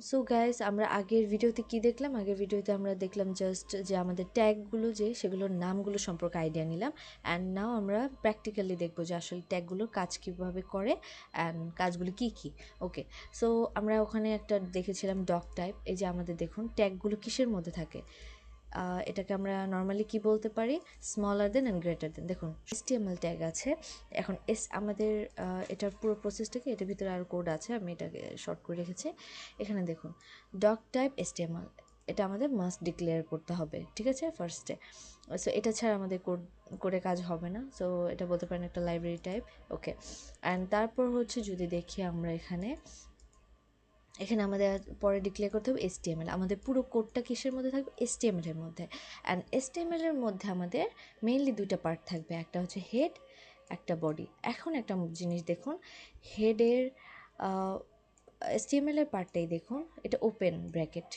So guys, আমরা আগের ভিডিওতে কি দেখলাম? আগের ভিডিওতে আমরা দেখলাম জাস্ট যে আমাদের ট্যাগগুলো যে সেগুলোর নামগুলো সম্পর্কে আইডিয়া নিলাম। অ্যান্ড নাও আমরা প্র্যাকটিক্যালি দেখবো যে আসলে ট্যাগগুলোর কাজ কীভাবে করে অ্যান্ড কাজগুলো কি কি। ওকে, সো আমরা ওখানে একটা দেখেছিলাম ডক টাইপ। এই যে আমাদের দেখুন ট্যাগগুলো কিসের মধ্যে থাকে, এটাকে আমরা নর্মালি কি বলতে পারি, smaller then and greater than. দেখুন HTML ট্যাগ আছে। এখন আমাদের এটার পুরো প্রসেসটাকে, এটার ভিতরে আরও কোড আছে, আমি এটাকে শর্ট করে রেখেছি। এখানে দেখুন ডক টাইপ HTML, এটা আমাদের মাস্ট ডিক্লেয়ার করতে হবে, ঠিক আছে, ফার্স্টে। সো এটা ছাড়া আমাদের কোড করে কাজ হবে না। সো এটা বলতে পারেন একটা লাইব্রেরি টাইপ। ওকে, অ্যান্ড তারপর হচ্ছে যদি দেখি আমরা এখানে আমাদের পরে ডিক্লেয়ার করতে হবে HTML। আমাদের পুরো কোডটা কিসের মধ্যে থাকবে? HTML এর মধ্যে। অ্যান্ড HTML এর মধ্যে আমাদের মেইনলি দুইটা পার্ট থাকবে, একটা হচ্ছে হেড, একটা বডি। এখন একটা জিনিস দেখুন, হেডের HTML এর পার্টটাই দেখুন, এটা ওপেন ব্র্যাকেট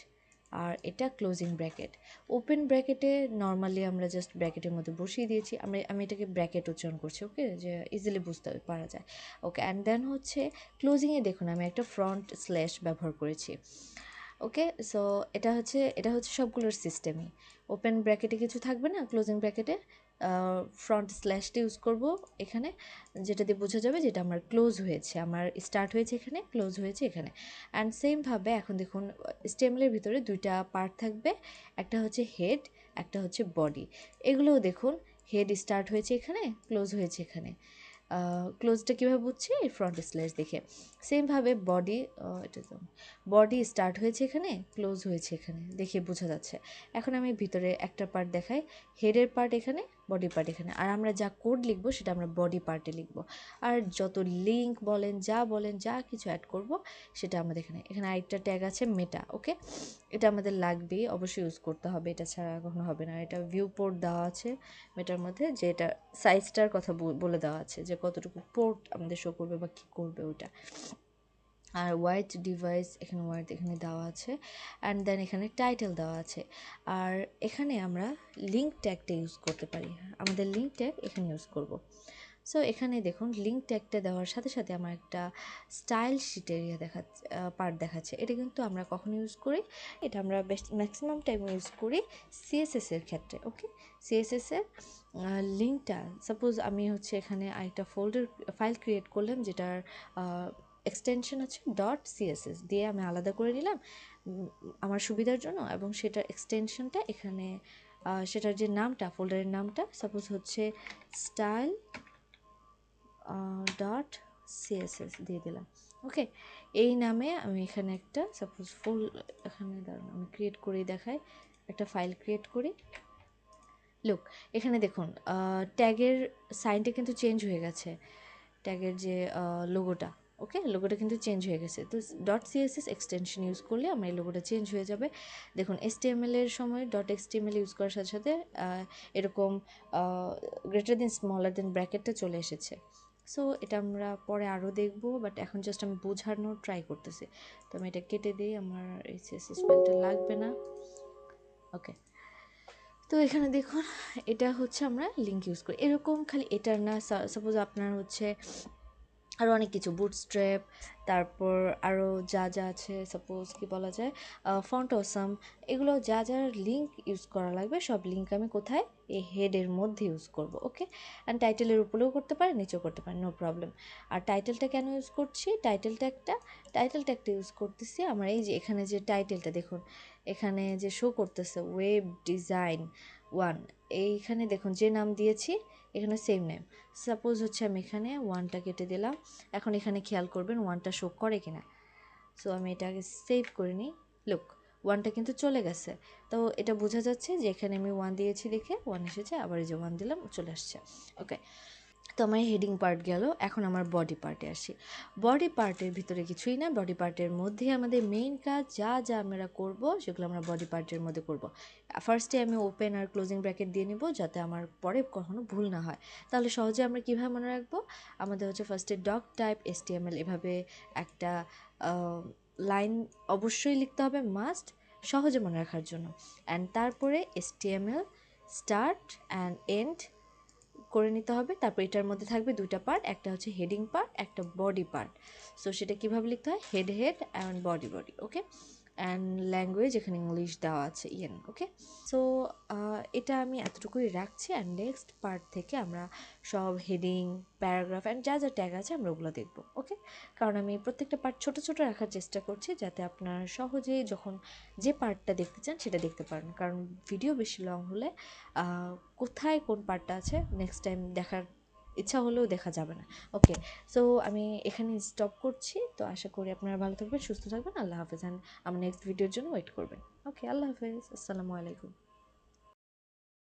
আর এটা ক্লোজিং ব্র্যাকেট। ওপেন ব্র্যাকেটে নর্মালি আমরা জাস্ট ব্র্যাকেটের মধ্যে বসিয়ে দিয়েছি, আমি এটাকে ব্র্যাকেট উচ্চারণ করছি, ওকে, যে ইজিলি বুঝতে পারা যায়। ওকে, অ্যান্ড দেন হচ্ছে ক্লোজিংয়ে দেখুন আমি একটা ফ্রন্ট স্ল্যাশ ব্যবহার করেছি। ওকে, সো এটা হচ্ছে সবগুলোর সিস্টেমই। ওপেন ব্র্যাকেটে কিছু থাকবে না, ক্লোজিং ব্র্যাকেটে ফ্রন্ট স্ল্যাশটা ইউজ করব এখানে, যেটা দিয়ে বোঝা যাবে যেটা আমার ক্লোজ হয়েছে, আমার স্টার্ট হয়েছে এখানে, ক্লোজ হয়েছে এখানে। অ্যান্ড সেমভাবে এখন দেখুন স্টেমলের ভিতরে দুইটা পার্ট থাকবে, একটা হচ্ছে হেড, একটা হচ্ছে বডি। এগুলোও দেখুন হেড স্টার্ট হয়েছে এখানে, ক্লোজ হয়েছে এখানে। ক্লোজটা কীভাবে বুঝছি? ফ্রন্ট স্ল্যাশ দেখে। সেমভাবে বডি, এটা তো বডি স্টার্ট হয়েছে এখানে, ক্লোজ হয়েছে এখানে, দেখে বোঝা যাচ্ছে। এখন আমি ভিতরে একটা পার্ট দেখাই, হেডের পার্ট এখানে, বডি পার্ট এখানে। আর আমরা যা কোড লিখবো সেটা আমরা বডি পার্টে লিখবো। আর যত লিঙ্ক বলেন, যা কিছু অ্যাড করব সেটা আমাদের এখানে আরেকটা ট্যাগ আছে মেটা। ওকে, এটা আমাদের লাগবেই, অবশ্যই ইউজ করতে হবে, এটা ছাড়া কখনো হবে না। এটা ভিউ পোর্ট দেওয়া আছে মেটার মধ্যে, যে এটা সাইজটার কথা বলে দেওয়া আছে যে কতটুকু পোর্ট আমাদের শো করবে বা কী করবে ওটা। আর ওয়াইড ডিভাইস, এখানে ওয়াইড এখানে দেওয়া আছে। অ্যান্ড দেন এখানে টাইটেল দেওয়া আছে। আর এখানে আমরা লিঙ্ক ট্যাগটা ইউজ করতে পারি, আমাদের লিঙ্ক ট্যাগ এখানে ইউজ করব। সো এখানে দেখুন লিঙ্ক ট্যাগটা দেওয়ার সাথে সাথে আমার একটা স্টাইল শিটের পার্ট দেখাচ্ছে। এটা কিন্তু আমরা কখন ইউজ করি? এটা আমরা ম্যাক্সিমাম টাইম ইউজ করি সিএসএসের ক্ষেত্রে। ওকে, সিএসএসের লিঙ্কটা, সাপোজ আমি হচ্ছে এখানে আরেকটা ফাইল ক্রিয়েট করলাম যেটার এক্সটেনশন আছে .css, দিয়ে আমি আলাদা করে নিলাম আমার সুবিধার জন্য, এবং সেটার এক্সটেনশনটা এখানে, সেটার যে নামটা, ফোল্ডারের নামটা সাপোজ হচ্ছে স্টাইল .css দিয়ে দিলাম। ওকে, এই নামে আমি এখানে একটা সাপোজ এখানে দাঁড়ান আমি ক্রিয়েট করেই দেখাই, একটা ফাইল ক্রিয়েট করি। লুক, এখানে দেখুন ট্যাগের সাইনটা কিন্তু চেঞ্জ হয়ে গেছে, ট্যাগের যে লোগোটা, ওকে, লোগোটা কিন্তু চেঞ্জ হয়ে গেছে। তো .css এক্সটেনশন ইউজ করলে আমার এই লোগোটা চেঞ্জ হয়ে যাবে। দেখুন HTML এর সময় .html ইউজ করার সাথে সাথে এরকম গ্রেটার দেন স্মলার দেন ব্র্যাকেটটা চলে এসেছে। সো এটা আমরা পরে আরও দেখবো, বাট এখন জাস্ট আমি বোঝানোর ট্রাই করতেছি। তো আমি এটা কেটে দিই, আমার এই CSS ফাইলটা লাগবে না। ওকে, তো এখানে দেখুন এটা হচ্ছে আমরা লিঙ্ক ইউজ করি এরকম, খালি এটার না, সাপোজ আপনার হচ্ছে আরও অনেক কিছু, বুটস্ট্র্যাপ, তারপর আরও যা আছে, সাপোজ কি বলা যায়, ফন্ট অসাম, এগুলো যা লিঙ্ক ইউজ করা লাগবে সব লিঙ্ক আমি কোথায়, এই হেডের মধ্যে ইউজ করব। ওকে, অ্যান্ড টাইটেলের উপরেও করতে পারেন, নিচেও করতে পারেন, নো প্রবলেম। আর টাইটেলটা কেন ইউজ করছি? টাইটেল ট্যাগটা ইউজ করতেছি আমার এই যে এখানে যে টাইটেলটা দেখুন, এখানে যে শো করতেছে ওয়েব ডিজাইন 1, এইখানে দেখুন যে নাম দিয়েছি এখানে সেম নেম। সাপোজ হচ্ছে আমি এখানে 1টা কেটে দিলাম, এখন এখানে খেয়াল করবেন 1টা শো করে কিনা। সো আমি এটাকে সেভ করে নিই। লুক, 1টা কিন্তু চলে গেছে। তো এটা বোঝা যাচ্ছে যে এখানে আমি 1 দিয়েছি দেখে 1 এসেছে, আবার এই যে 1 দিলাম চলে আসছে। ওকে, তো আমার হেডিং পার্ট গেল। এখন আমার বডি পার্টে আসি। বডি পার্টের ভিতরে কিছুই না, বডি পার্টের মধ্যে আমাদের মেইন কাজ যা আমরা করব সেগুলো আমরা বডি পার্টের মধ্যে করব। ফার্স্টে আমি ওপেন আর ক্লোজিং ব্র্যাকেট দিয়ে নিব যাতে আমার পরে কখনো ভুল না হয়। তাহলে সহজে আমরা কীভাবে মনে রাখবো? আমাদের হচ্ছে ফার্স্টে ডক টাইপ HTML এভাবে একটা লাইন অবশ্যই লিখতে হবে, মাস্ট, সহজে মনে রাখার জন্য। অ্যান্ড তারপরে HTML স্টার্ট অ্যান্ড এন্ড করে নিতে হবে। তারপর এটার মধ্যে থাকবে দুইটা পার্ট, একটা হচ্ছে হেডিং পার্ট, একটা বডি পার্ট। সো সেটা কীভাবে লিখতে হয়, head head and body body, okay. And language এখানে ইংলিশ দেওয়া আছে, ইয়েন, ওকে। সো এটা আমি এতটুকুই রাখছি। অ্যান্ড নেক্সট পার্ট থেকে আমরা সব হেডিং, প্যারাগ্রাফ অ্যান্ড যা যা ট্যাগ আছে আমরা ওগুলো দেখবো, ওকে। কারণ আমি প্রত্যেকটা পার্ট ছোট ছোট রাখার চেষ্টা করছি, যাতে আপনারা সহজেই যখন যে পার্টটা দেখতে চান সেটা দেখতে পারেন। কারণ ভিডিও বেশি লং হলে কোথায় কোন পার্টটা আছে নেক্সট টাইম দেখার ইচ্ছা হলেও দেখা যাবে না, ওকে। সো আমি এখানে স্টপ করছি। তো আশা করি আপনারা ভালো থাকবেন, সুস্থ থাকবেন। আল্লাহ হাফেজ। অ্যান্ড আমার নেক্সট ভিডিওর জন্য ওয়েট করবেন, ওকে। আল্লাহ হাফেজ, আসসালামু আলাইকুম।